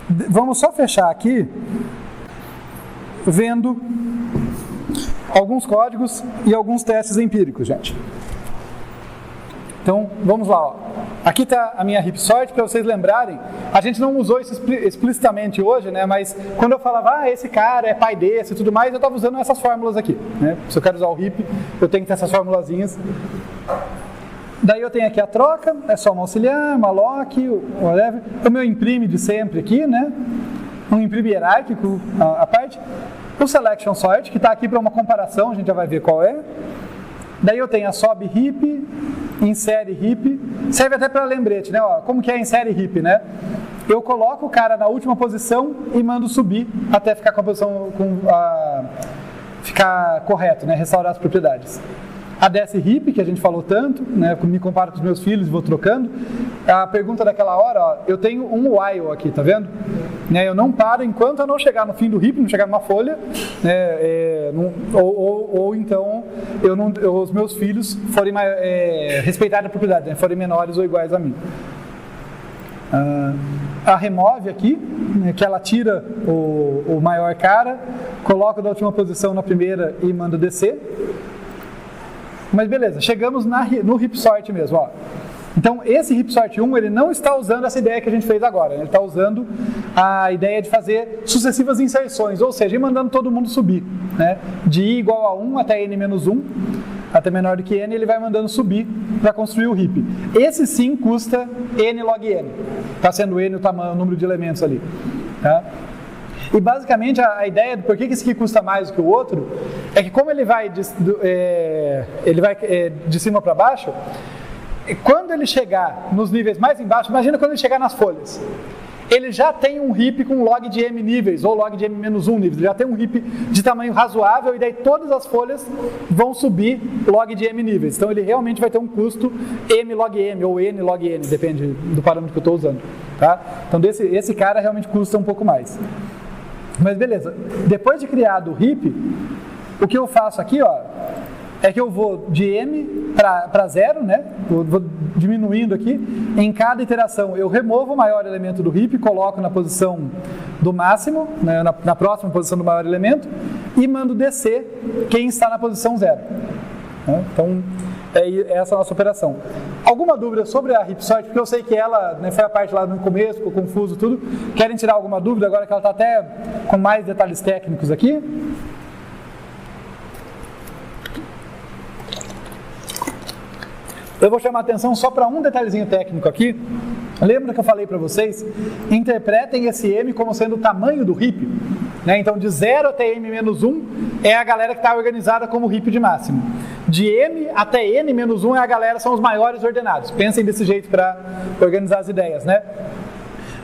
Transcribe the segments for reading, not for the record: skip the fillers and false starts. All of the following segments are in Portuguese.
Vamos só fechar aqui vendo alguns códigos e alguns testes empíricos, gente. Então, vamos lá. Ó. Aqui está a minha heap sort, para vocês lembrarem. A gente não usou isso explicitamente hoje, né? Mas quando eu falava, esse cara é pai desse e tudo mais, eu estava usando essas fórmulas aqui. Né? Se eu quero usar o heap, eu tenho que ter essas formulazinhas. Daí eu tenho aqui a troca, é só uma auxiliar, uma lock, whatever. O meu imprime de sempre aqui, né? Um imprime hierárquico, a parte. O selection sort, que está aqui para uma comparação, a gente já vai ver qual é. Daí eu tenho a sob heap, insere heap, serve até para lembrete, né? Ó, como que é insere heap, né? Eu coloco o cara na última posição e mando subir até ficar com a posição, ficar correto, né? Restaurar as propriedades. A desse heap, que a gente falou tanto, né? Me comparo com os meus filhos e vou trocando. A pergunta daquela hora, ó, eu tenho um while aqui, tá vendo? Né, eu não paro enquanto eu não chegar no fim do heap, não chegar numa folha, né, ou então os meus filhos forem respeitarem a propriedade, né, forem menores ou iguais a mim. A remove aqui, né, que ela tira o maior cara, coloca da última posição na primeira e manda descer. Mas beleza, chegamos no heap sort mesmo, ó. Então esse heap sort 1, ele não está usando essa ideia que a gente fez agora, né? Ele está usando a ideia de fazer sucessivas inserções, ou seja, ir mandando todo mundo subir, né? De i igual a 1 até n-1, até menor do que n, ele vai mandando subir para construir o heap. Esse sim custa n log n, está sendo n o número de elementos ali, tá? E basicamente a ideia do porquê que esse aqui custa mais do que o outro é que como ele vai de cima para baixo, quando ele chegar nos níveis mais embaixo, imagina quando ele chegar nas folhas, ele já tem um heap com log de m níveis, ou log de m-1 níveis, ele já tem um heap de tamanho razoável, e daí todas as folhas vão subir log de m níveis. Então ele realmente vai ter um custo m log m, ou n log n, depende do parâmetro que eu estou usando. Tá? Então esse cara realmente custa um pouco mais. Mas beleza, depois de criado o heap, o que eu faço aqui, ó, é que eu vou de m para 0, né? Eu vou diminuindo aqui. Em cada iteração eu removo o maior elemento do heap, coloco na posição do máximo, né? na próxima posição do maior elemento, e mando descer quem está na posição 0. Né? Então, é essa a nossa operação. Alguma dúvida sobre a heap sort? Porque eu sei que ela, né, foi a parte lá no começo, ficou confuso tudo. Querem tirar alguma dúvida agora que ela está até com mais detalhes técnicos aqui? Eu vou chamar a atenção só para um detalhezinho técnico aqui. Lembra que eu falei para vocês? Interpretem esse m como sendo o tamanho do heap. Né? Então, de 0 até m-1 é a galera que está organizada como heap de máximo. De m até n-1 é a galera, são os maiores ordenados. Pensem desse jeito para organizar as ideias, né?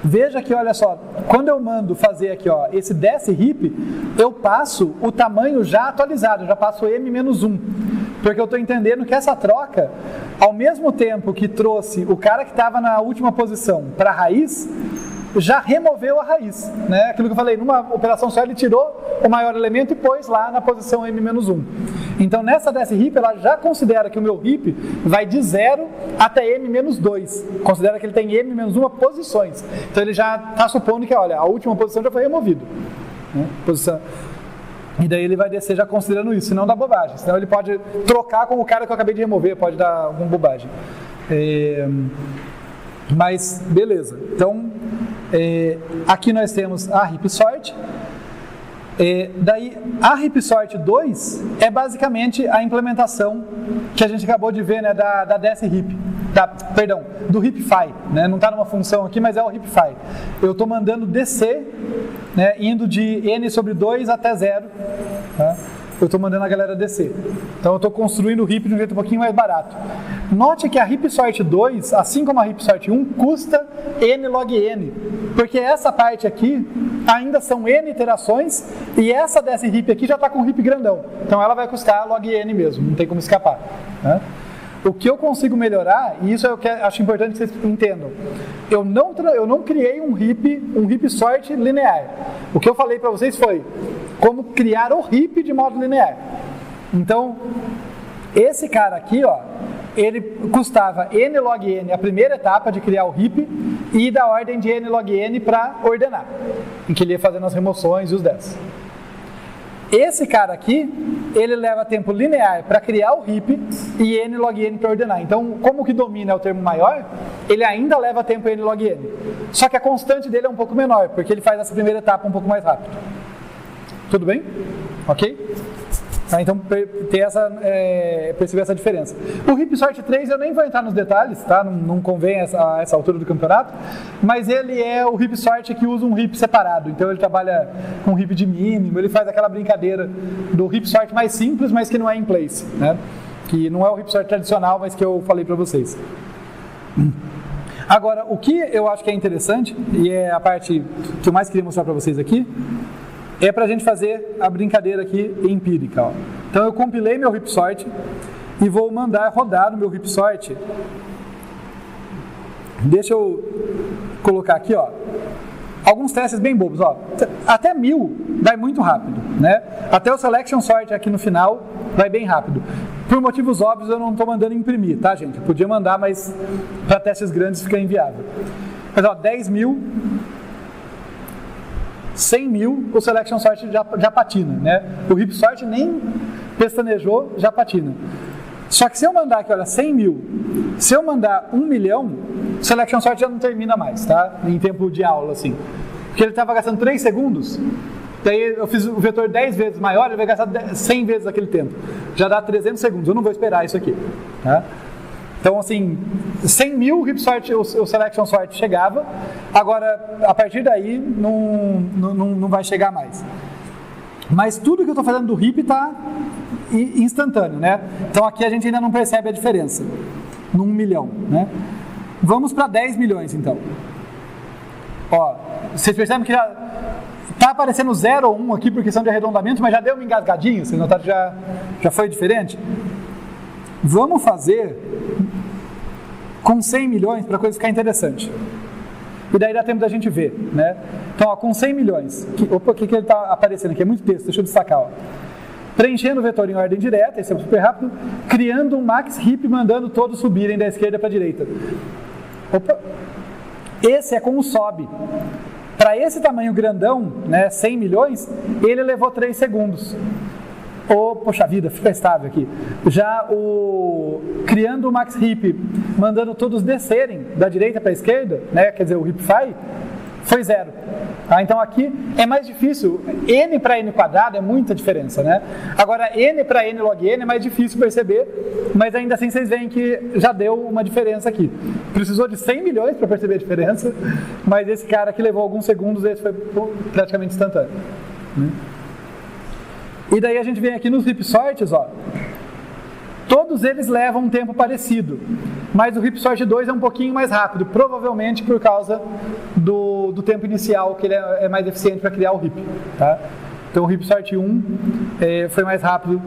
Veja que, olha só, quando eu mando fazer aqui, ó, esse desse heap, eu passo o tamanho já atualizado, eu já passo m-1. Porque eu estou entendendo que essa troca, ao mesmo tempo que trouxe o cara que estava na última posição para a raiz, já removeu a raiz, né? Aquilo que eu falei, numa operação só ele tirou o maior elemento e pôs lá na posição m-1. Então nessa desse heap, ela já considera que o meu heap vai de 0 até m-2. Considera que ele tem m-1 posições. Então ele já está supondo que, olha, a última posição já foi removida. Né? Posição... E daí ele vai descer já considerando isso, senão dá bobagem. Senão ele pode trocar com o cara que eu acabei de remover, pode dar alguma bobagem. Mas, beleza. Então, aqui nós temos a heap sort. Daí, a heap sort 2 é basicamente a implementação que a gente acabou de ver, né, da desse heap. Perdão, do heapify, né? Não está numa função aqui, mas é o heapify. Eu estou mandando descer, né, indo de n sobre 2 até 0. Tá? Eu estou mandando a galera descer. Então eu estou construindo o heap de um jeito um pouquinho mais barato. Note que a heap sort 2, assim como a heap sort 1, custa n log n. Porque essa parte aqui ainda são n iterações e essa desse heap aqui já está com o heap grandão. Então ela vai custar log n mesmo, não tem como escapar. Né? O que eu consigo melhorar, e isso é o que eu acho importante que vocês entendam, eu não criei um heap sort linear. O que eu falei para vocês foi como criar o heap de modo linear. Então, esse cara aqui, ó, ele custava n log n a primeira etapa de criar o heap, e da ordem de n log n para ordenar, em que ele ia fazendo as remoções e os 10. Esse cara aqui, ele leva tempo linear para criar o heap e n log n para ordenar. Então, como o que domina é o termo maior, ele ainda leva tempo n log n. Só que a constante dele é um pouco menor, porque ele faz essa primeira etapa um pouco mais rápido. Tudo bem? Ok? Então, perceber essa diferença. O heap sort 3 eu nem vou entrar nos detalhes, tá? Não convém a essa altura do campeonato, mas ele é o heap sort que usa um heap separado. Então ele trabalha com heap de mínimo, ele faz aquela brincadeira do heap sort mais simples, mas que não é in place, né? Que não é o heap sort tradicional, mas que eu falei para vocês. Agora, o que eu acho que é interessante, e é a parte que eu mais queria mostrar para vocês aqui, é para a gente fazer a brincadeira aqui empírica. Ó. Então eu compilei meu heap sort e vou mandar rodar no meu heap sort. Deixa eu colocar aqui, ó, alguns testes bem bobos. Ó. Até 1000 vai muito rápido, né? Até o selection sort aqui no final vai bem rápido. Por motivos óbvios eu não estou mandando imprimir, tá, gente? Eu podia mandar, mas para testes grandes fica inviável. Mas ó, 10.000... 100.000, o selection sort já patina, né? O heap sort nem pestanejou, já patina. Só que se eu mandar aqui, olha, 100.000, se eu mandar 1 milhão, o selection sort já não termina mais, tá? Em tempo de aula, assim. Porque ele estava gastando 3 segundos, daí eu fiz o vetor 10 vezes maior, ele vai gastar 100 vezes aquele tempo. Já dá 300 segundos, eu não vou esperar isso aqui, tá? Então, assim, 100.000 o heap sort, o selection sort chegava, agora, a partir daí, não vai chegar mais. Mas tudo que eu estou fazendo do heap está instantâneo, né? Então, aqui a gente ainda não percebe a diferença, num 1 milhão, né? Vamos para 10 milhões, então. Ó, vocês percebem que já está aparecendo 0 ou 1 aqui por questão de arredondamento, mas já deu uma engasgadinha, vocês notaram que já foi diferente? Vamos fazer com 100 milhões para a coisa ficar interessante. E daí dá tempo da gente ver, né? Então, ó, com 100 milhões, o que ele está aparecendo aqui? É muito texto, deixa eu destacar. Ó. Preenchendo o vetor em ordem direta, esse é super rápido, criando um max heap, mandando todos subirem da esquerda para a direita. Opa! Esse é com o sobe. Para esse tamanho grandão, né, 100 milhões, ele levou 3 segundos. Poxa vida, fica estável aqui. Já o criando o max heap, mandando todos descerem da direita para a esquerda, né, quer dizer, o heapify, foi 0. Então aqui é mais difícil. N para N quadrado é muita diferença, né? Agora, N para N log N é mais difícil perceber, mas ainda assim vocês veem que já deu uma diferença aqui. Precisou de 100 milhões para perceber a diferença, mas esse cara aqui levou alguns segundos, esse foi praticamente instantâneo, né? E daí a gente vem aqui nos heap sorts, ó. Todos eles levam um tempo parecido, mas o heap sort 2 é um pouquinho mais rápido, provavelmente por causa do tempo inicial, que ele é mais eficiente para criar o heap, tá? Então o heap sort 1 foi mais rápido,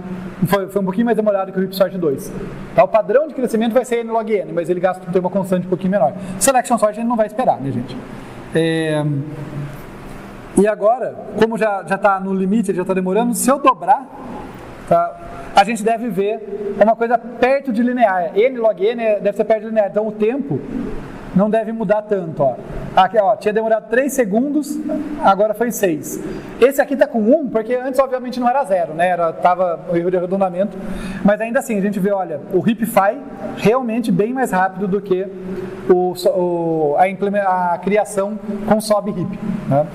foi um pouquinho mais demorado que o heap sort 2. Tá? O padrão de crescimento vai ser n log n, mas ele gasta um tempo constante um pouquinho menor. Selection sort a gente não vai esperar, né, gente? E agora, como já está no limite, já está demorando, se eu dobrar, tá, a gente deve ver uma coisa perto de linear. N log n deve ser perto de linear, então o tempo não deve mudar tanto. Ó. Aqui, ó, tinha demorado 3 segundos, agora foi 6. Esse aqui está com 1, porque antes obviamente não era 0, né? Estava o erro de arredondamento, mas ainda assim a gente vê, olha, o heapify realmente bem mais rápido do que a criação com sobe heap, né?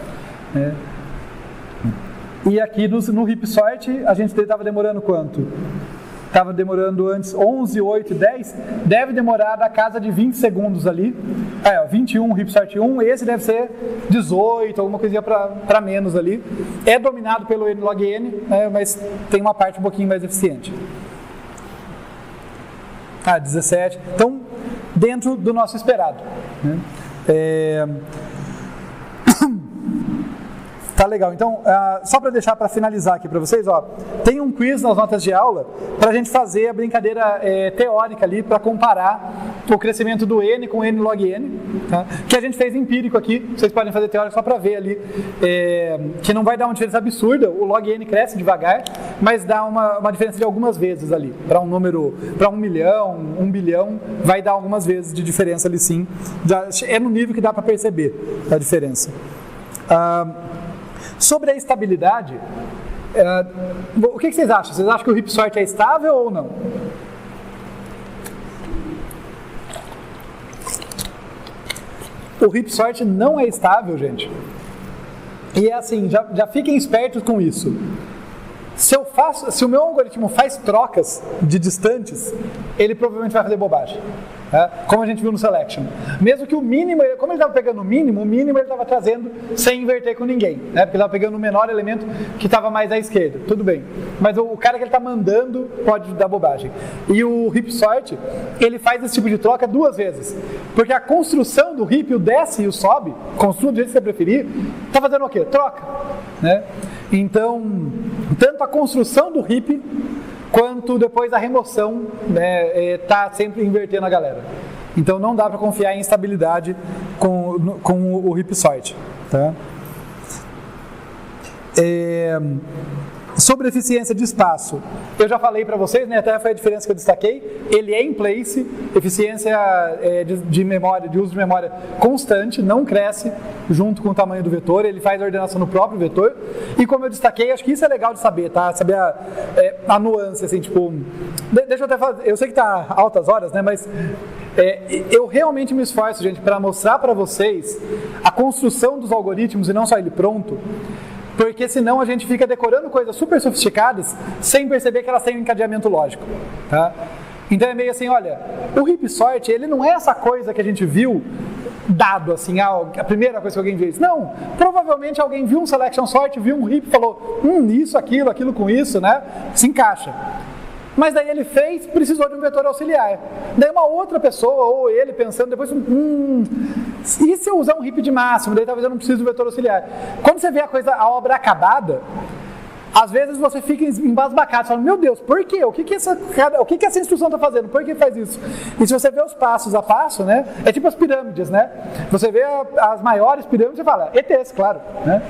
E aqui no heap sort a gente estava demorando quanto? Estava demorando antes 11, 8, 10, deve demorar da casa de 20 segundos ali, 21 heap sort 1, esse deve ser 18, alguma coisinha para menos ali. É dominado pelo n log n, né, mas tem uma parte um pouquinho mais eficiente. 17, então dentro do nosso esperado, né? Tá legal, então, só para deixar para finalizar aqui para vocês, ó, tem um quiz nas notas de aula para a gente fazer a brincadeira teórica ali, para comparar o crescimento do N com N log N, tá? Que a gente fez empírico aqui, vocês podem fazer teórico só para ver ali, que não vai dar uma diferença absurda, o log N cresce devagar, mas dá uma diferença de algumas vezes ali, para um número, para 1 milhão, 1 bilhão, vai dar algumas vezes de diferença ali sim, é no nível que dá para perceber a diferença. Sobre a estabilidade, o que vocês acham? Vocês acham que o heap sort é estável ou não? O heap sort não é estável, gente. E é assim, já fiquem espertos com isso. Se o meu algoritmo faz trocas de distantes, ele provavelmente vai fazer bobagem. Como a gente viu no selection. Mesmo que o mínimo, como ele estava pegando o mínimo ele estava trazendo sem inverter com ninguém, né? Porque ele estava pegando o menor elemento que estava mais à esquerda, tudo bem. Mas o cara que ele está mandando pode dar bobagem. E o heap sort, ele faz esse tipo de troca 2 vezes. Porque a construção do heap, o desce e o sobe, construa do jeito que você preferir, está fazendo o quê? Troca, né? Então, tanto a construção do heap quanto depois a remoção, né, tá sempre invertendo a galera. Então não dá para confiar em estabilidade com o heap sort, tá? Sobre eficiência de espaço, eu já falei para vocês, né, até foi a diferença que eu destaquei, ele é in place, eficiência de memória, de uso de memória constante, não cresce junto com o tamanho do vetor, ele faz a ordenação no próprio vetor, e como eu destaquei, acho que isso é legal de saber, tá? Saber a nuance, assim, tipo, deixa eu até fazer, eu sei que tá altas horas, né, mas eu realmente me esforço, gente, para mostrar para vocês a construção dos algoritmos e não só ele pronto, porque senão a gente fica decorando coisas super sofisticadas sem perceber que elas têm um encadeamento lógico, tá? Então é meio assim, olha, o heap sort, ele não é essa coisa que a gente viu dado assim, a primeira coisa que alguém fez. Não, provavelmente alguém viu um selection sort, viu um heap e falou, isso, aquilo com isso, né? Se encaixa. Mas daí ele precisou de um vetor auxiliar. Daí uma outra pessoa, ou ele pensando depois, e se eu usar um heap de máximo? Daí talvez eu não precise do vetor auxiliar. Quando você vê a obra acabada, às vezes você fica embasbacado, falando, meu Deus, por quê? O que essa instrução está fazendo? Por que faz isso? E se você vê os passos a passo, né? É tipo as pirâmides, né? Você vê as maiores pirâmides e fala, ETs, claro, né?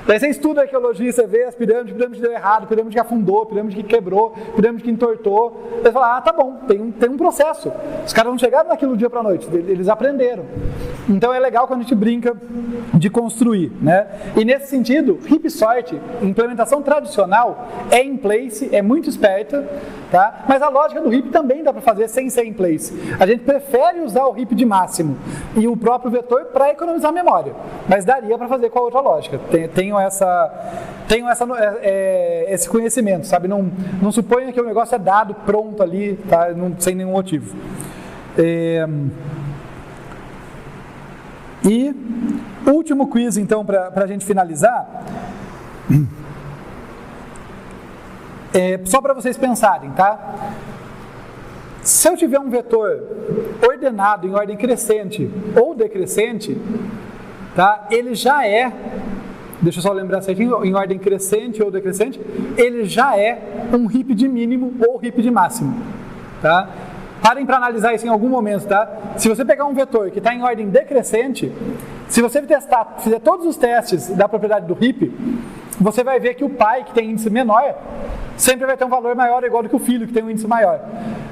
Daí você estuda a arqueologia, você vê as pirâmides que deu errado, pirâmide que afundou, pirâmide que quebrou, pirâmide que entortou. Você fala, tá bom, tem um processo. Os caras não chegaram naquilo dia para noite, eles aprenderam. Então é legal quando a gente brinca de construir, né? E nesse sentido, heap sort, implementação tradicional, é in place, é muito esperta, tá? Mas a lógica do heap também dá para fazer sem ser in place. A gente prefere usar o heap de máximo e o próprio vetor para economizar memória, mas daria para fazer com a outra lógica. Tenho esse conhecimento, sabe? Não suponha que o negócio é dado pronto ali, tá? Sem nenhum motivo. E último quiz, então, para a gente finalizar. Só para vocês pensarem, tá? Se eu tiver um vetor ordenado em ordem crescente ou decrescente, tá? Ele já é, deixa eu só lembrar certinho, em ordem crescente ou decrescente, ele já é um heap de mínimo ou heap de máximo, tá? Parem para analisar isso em algum momento, tá? Se você pegar um vetor que está em ordem decrescente, se você fizer todos os testes da propriedade do heap, você vai ver que o pai, que tem índice menor, sempre vai ter um valor maior ou igual do que o filho, que tem um índice maior.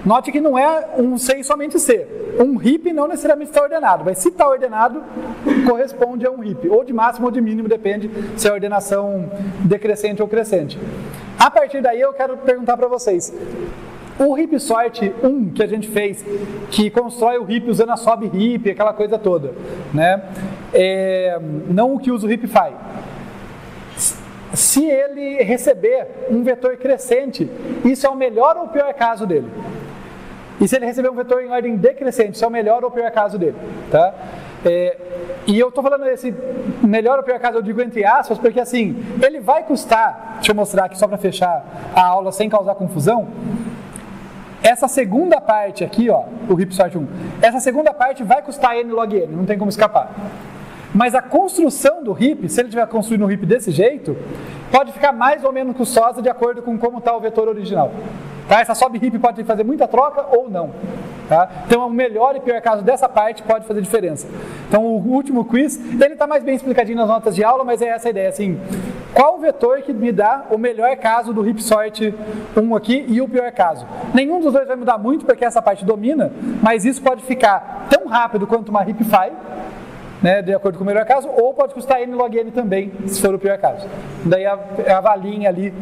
Note que não é um C e somente C. Um heap não necessariamente está ordenado, mas se está ordenado, corresponde a um heap, ou de máximo ou de mínimo, depende se é ordenação decrescente ou crescente. A partir daí eu quero perguntar para vocês, o heap sort 1 que a gente fez, que constrói o heap usando a sob heap, aquela coisa toda, né? Não o que usa o heapify. Se ele receber um vetor crescente, isso é o melhor ou o pior caso dele? E se ele receber um vetor em ordem decrescente, isso é o melhor ou o pior caso dele? Tá? E eu estou falando esse melhor ou pior caso, eu digo entre aspas, porque assim, ele vai custar, deixa eu mostrar aqui só para fechar a aula sem causar confusão, essa segunda parte aqui, ó, o heap sort 1, essa segunda parte vai custar n log n, não tem como escapar. Mas a construção do heap, se ele estiver construindo um heap desse jeito, pode ficar mais ou menos custosa de acordo com como está o vetor original. Tá? Essa sob heap pode fazer muita troca ou não. Tá? Então, o melhor e pior caso dessa parte pode fazer diferença. Então, o último quiz, ele está mais bem explicadinho nas notas de aula, mas é essa a ideia, assim, qual o vetor que me dá o melhor caso do heap sort 1 aqui e o pior caso? Nenhum dos dois vai mudar muito, porque essa parte domina, mas isso pode ficar tão rápido quanto uma heapify, né, de acordo com o melhor caso, ou pode custar n log n também, se for o pior caso. Daí avaliem ali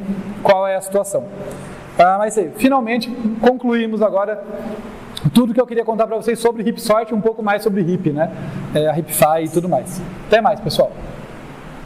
qual é a situação. Mas finalmente concluímos agora tudo que eu queria contar para vocês sobre heap sort, um pouco mais sobre heap, né? A heapify e tudo mais. Até mais, pessoal!